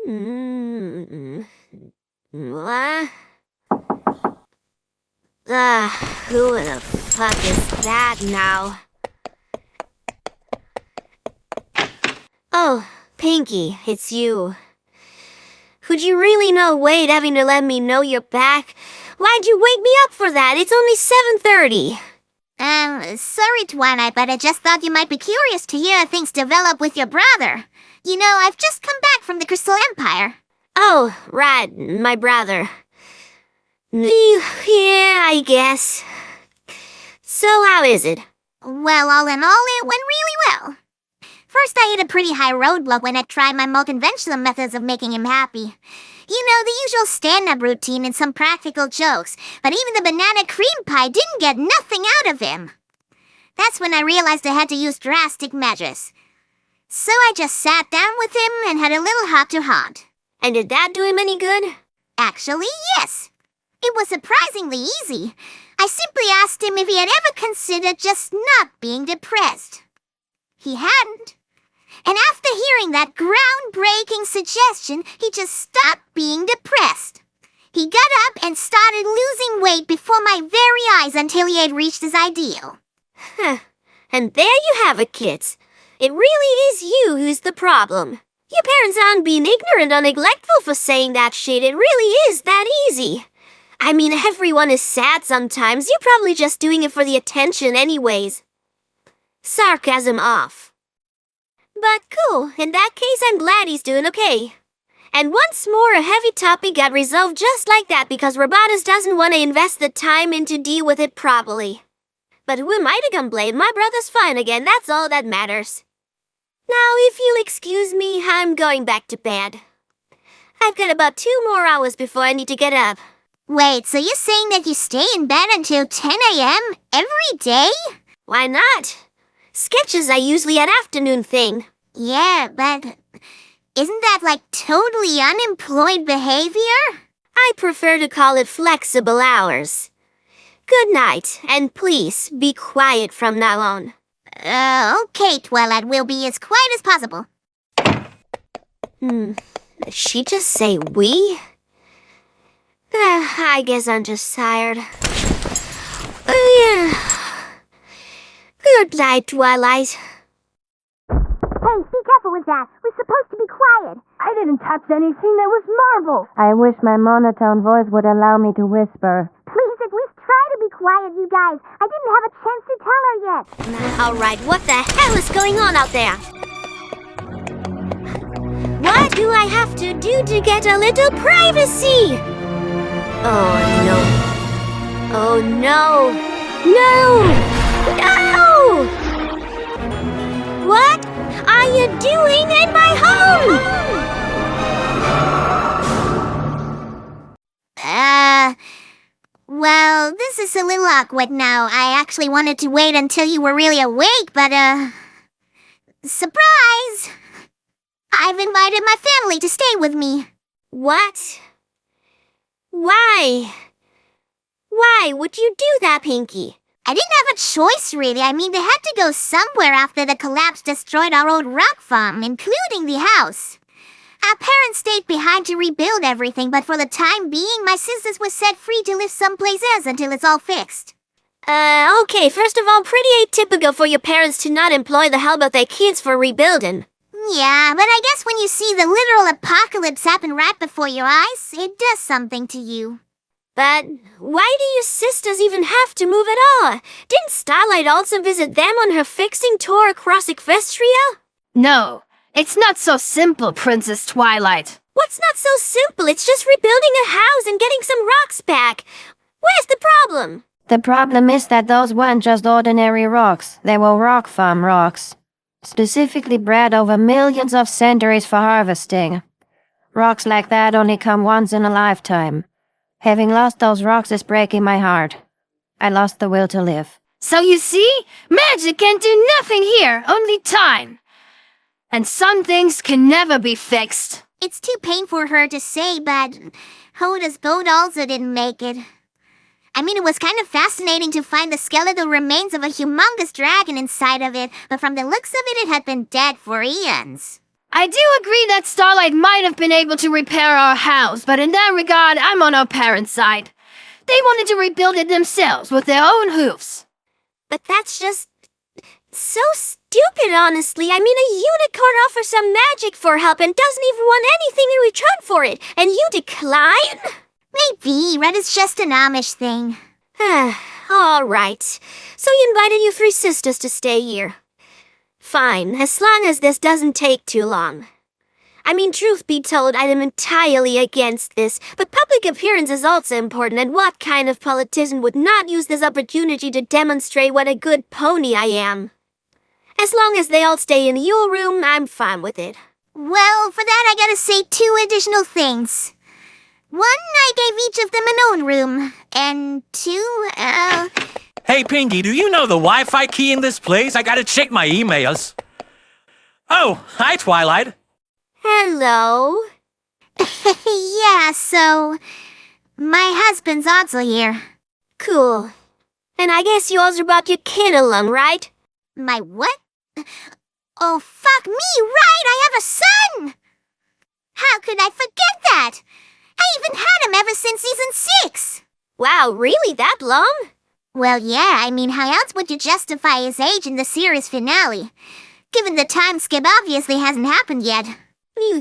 Mm. What? Who the fuck is that now? Oh, Pinky, it's you. Could you really not wait having to let me know you're back? Why'd you wake me up for that? It's only 7:30. Sorry, Twilight, but I just thought you might be curious to hear how things develop with your brother. You know, I've just come back from the Crystal Empire. Oh, right, my brother. Yeah, I guess. So how is it? Well, all in all, it went really well. First, I hit a pretty high roadblock when I tried my more conventional methods of making him happy. You know, the usual stand-up routine and some practical jokes, but even the banana cream pie didn't get nothing out of him. That's when I realized I had to use drastic measures. So I just sat down with him and had a little heart-to-heart. And did that do him any good? Actually, yes. It was surprisingly easy. I simply asked him if he had ever considered just not being depressed. He hadn't. And after hearing that groundbreaking suggestion, he just stopped being depressed. He got up and started losing weight before my very eyes until he had reached his ideal. And there you have it, kids. It really is you who's the problem. Your parents aren't being ignorant or neglectful for saying that shit. It really is that easy. I mean, everyone is sad sometimes. You're probably just doing it for the attention anyways. Sarcasm off. But cool, in that case I'm glad he's doing okay. And once more, a heavy topic got resolved just like that because Robotus doesn't want to invest the time in to deal with it properly. But who am I to complain? My brother's fine again, that's all that matters. Now, if you'll excuse me, I'm going back to bed. I've got about 2 more hours before I need to get up. Wait, so you're saying that you stay in bed until 10 a.m. every day? Why not? Sketches are usually an afternoon thing. Yeah, but isn't that like totally unemployed behavior? I prefer to call it flexible hours. Good night, and please be quiet from now on. Okay, Twilight, we'll be as quiet as possible. Did she just say we? I guess I'm just tired. Good night, Twilight. Hey, be careful with that. We're supposed to be quiet. I didn't touch anything that was marble. I wish my monotone voice would allow me to whisper. Please, at least try to be quiet, you guys. I didn't have a chance to tell her yet. All right, what the hell is going on out there? What do I have to do to get a little privacy? Oh, no. Oh, no. No! No! What are you doing in my home? Well, this is a little awkward now. I actually wanted to wait until you were really awake, but, surprise! I've invited my family to stay with me. What? Why? Why would you do that, Pinky? I didn't have a choice, really. I mean, they had to go somewhere after the collapse destroyed our old rock farm, including the house. Our parents stayed behind to rebuild everything, but for the time being, my sisters were set free to live someplace else until it's all fixed. Okay, first of all, pretty atypical for your parents to not employ the help of their kids for rebuilding. Yeah, but I guess when you see the literal apocalypse happen right before your eyes, it does something to you. But why do your sisters even have to move at all? Didn't Starlight also visit them on her fixing tour across Equestria? No, it's not so simple, Princess Twilight. What's not so simple? It's just rebuilding a house and getting some rocks back. Where's the problem? The problem is that those weren't just ordinary rocks. They were rock farm rocks. Specifically bred over millions of centuries for harvesting. Rocks like that only come once in a lifetime. Having lost those rocks is breaking my heart. I lost the will to live. So you see, magic can do nothing here, only time. And some things can never be fixed. It's too painful for her to say, but Hoda's boat also didn't make it. I mean, it was kind of fascinating to find the skeletal remains of a humongous dragon inside of it, but from the looks of it, it had been dead for eons. I do agree that Starlight might have been able to repair our house, but in that regard, I'm on our parents' side. They wanted to rebuild it themselves with their own hoofs. But that's just so stupid, honestly. I mean, a unicorn offers some magic for help and doesn't even want anything in return for it, and you decline? Maybe, Red is just an Amish thing. All right. So you invited your three sisters to stay here. Fine, as long as this doesn't take too long. I mean, truth be told, I am entirely against this, but public appearance is also important, and what kind of politician would not use this opportunity to demonstrate what a good pony I am? As long as they all stay in your room, I'm fine with it. Well, for that I gotta say 2 additional things. 1, I gave each of them an own room. And 2, Hey, Pinky, do you know the Wi-Fi key in this place? I gotta check my emails. Oh, hi, Twilight. Hello? yeah, so... My husband's also here. Cool. And I guess you also brought your kid along, right? My what? Oh, fuck me, right! I have a son! How could I forget that? I even had him ever since season 6! Wow, really that long? Well, yeah, I mean, how else would you justify his age in the series finale? Given the time skip obviously hasn't happened yet.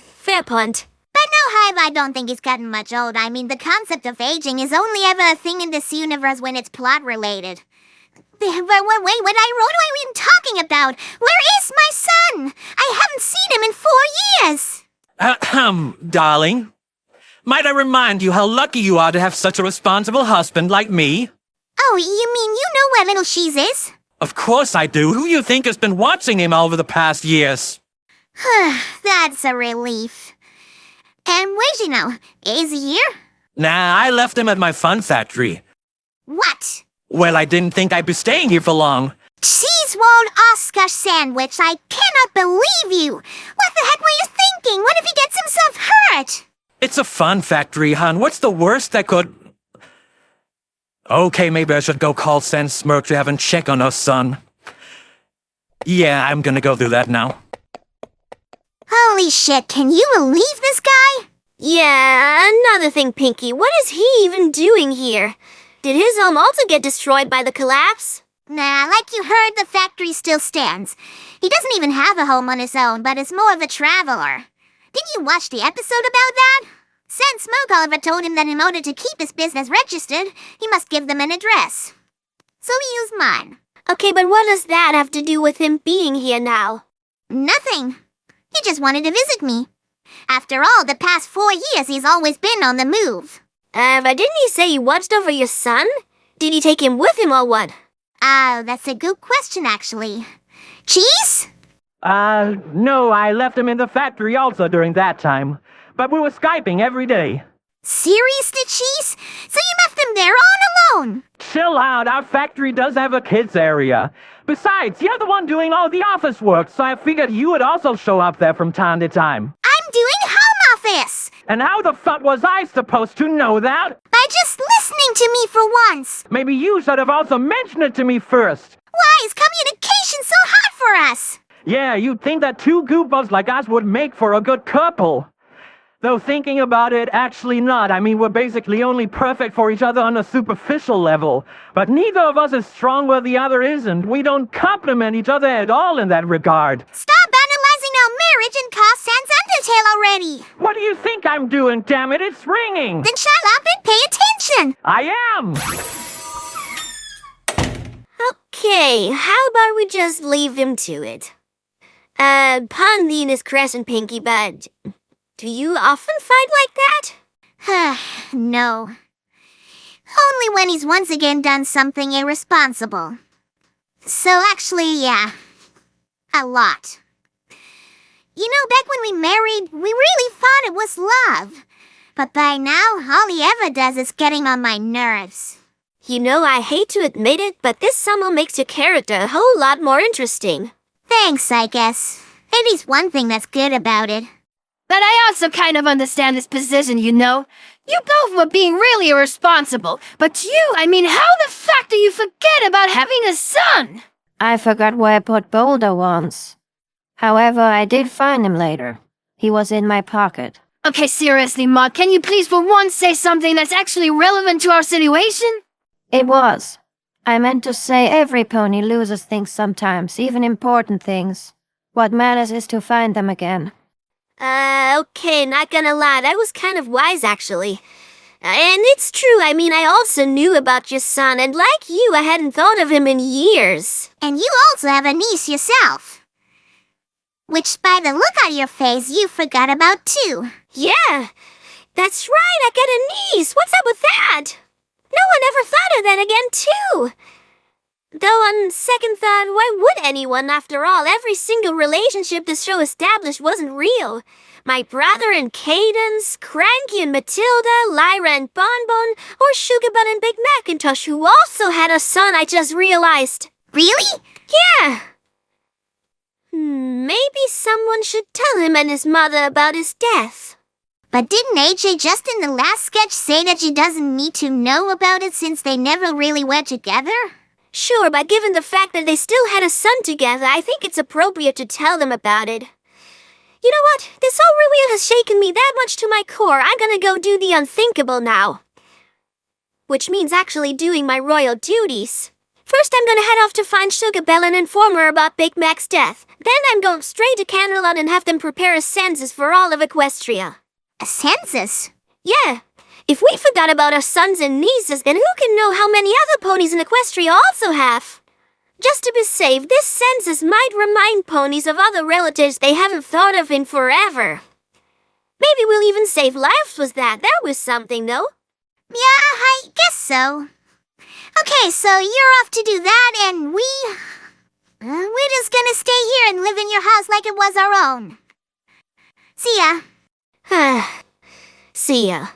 Fair point. But no, Hive, I don't think he's gotten much older. I mean, the concept of aging is only ever a thing in this universe when it's plot-related. Wait, what are we even talking about? Where is my son? I haven't seen him in 4 years! Darling. Might I remind you how lucky you are to have such a responsible husband like me? Oh, you mean you know where little Sheez is? Of course I do. Who you think has been watching him over the past years? That's a relief. And where's he now? Is he here? Nah, I left him at my fun factory. What? Well, I didn't think I'd be staying here for long. Cheese-walled Oscar sandwich, I cannot believe you! What the heck were you thinking? What if he gets himself hurt? It's a fun factory, hon. What's the worst that could... Okay, maybe I should go call Sen Smirk to have him check on us, son. Yeah, I'm gonna go do that now. Holy shit, can you believe this guy? Yeah, another thing, Pinky. What is he even doing here? Did his home also get destroyed by the collapse? Nah, like you heard, the factory still stands. He doesn't even have a home on his own, but is more of a traveler. Didn't you watch the episode about that? Sen Smoke, however, told him that in order to keep his business registered, he must give them an address. So he used mine. Okay, but what does that have to do with him being here now? Nothing. He just wanted to visit me. After all, the past 4 years he's always been on the move. But didn't he say he watched over your son? Did he take him with him or what? Oh, that's a good question, actually. Cheese? No, I left him in the factory also during that time. But we were Skyping every day. Seriously, Cheese? So you left him there all alone? Chill out, our factory does have a kids area. Besides, you're the one doing all the office work, so I figured you would also show up there from time to time. I'm doing home office! And how the fuck was I supposed to know that? By just listening to me for once. Maybe you should have also mentioned it to me first. Why is communication so hard for us? Yeah, you'd think that 2 goofballs like us would make for a good couple. Though thinking about it, actually not. I mean, we're basically only perfect for each other on a superficial level. But neither of us is strong where the other isn't. We don't complement each other at all in that regard. Stop analyzing our marriage and cast Sans Undertale already. What do you think I'm doing, damn it? It's ringing. Then shut up and pay attention. I am. Okay, how about we just leave him to it? Pardon the indiscretion, Pinky, but do you often fight like that? No. Only when he's once again done something irresponsible. So actually, yeah. A lot. You know, back when we married, we really thought it was love. But by now, all he ever does is getting on my nerves. You know, I hate to admit it, but this summer makes your character a whole lot more interesting. Thanks, I guess. At least one thing that's good about it. But I also kind of understand this position, you know? You both were being really irresponsible, but I mean, how the fuck do you forget about having a son? I forgot where I put Boulder once. However, I did find him later. He was in my pocket. Okay, seriously, Maud, can you please for once say something that's actually relevant to our situation? It was. I meant to say every pony loses things sometimes, even important things. What matters is to find them again. Okay, not gonna lie, that was kind of wise actually. And it's true, I mean, I also knew about your son, and like you, I hadn't thought of him in years. And you also have a niece yourself. Which, by the look on your face, you forgot about too. Yeah, that's right, I got a niece. What's up with that? No one ever thought of that again, too. Though on second thought, why would anyone? After all, every single relationship the show established wasn't real. My brother and Cadence, Cranky and Matilda, Lyra and Bonbon, or Sugarbutt and Big Macintosh, who also had a son, I just realized. Really? Yeah. Maybe someone should tell him and his mother about his death. But didn't AJ just in the last sketch say that she doesn't need to know about it since they never really were together? Sure, but given the fact that they still had a son together, I think it's appropriate to tell them about it. You know what? This whole reveal has shaken me that much to my core, I'm gonna go do the unthinkable now. Which means actually doing my royal duties. First, I'm gonna head off to find Sugarbelle and inform her about Big Mac's death. Then I'm going straight to Canterlot and have them prepare a census for all of Equestria. A census? Yeah. If we forgot about our sons and nieces, then who can know how many other ponies in Equestria also have? Just to be safe, this census might remind ponies of other relatives they haven't thought of in forever. Maybe we'll even save lives with that. That was something, though. Yeah, I guess so. Okay, so you're off to do that, and we're just gonna stay here and live in your house like it was our own. See ya. See ya.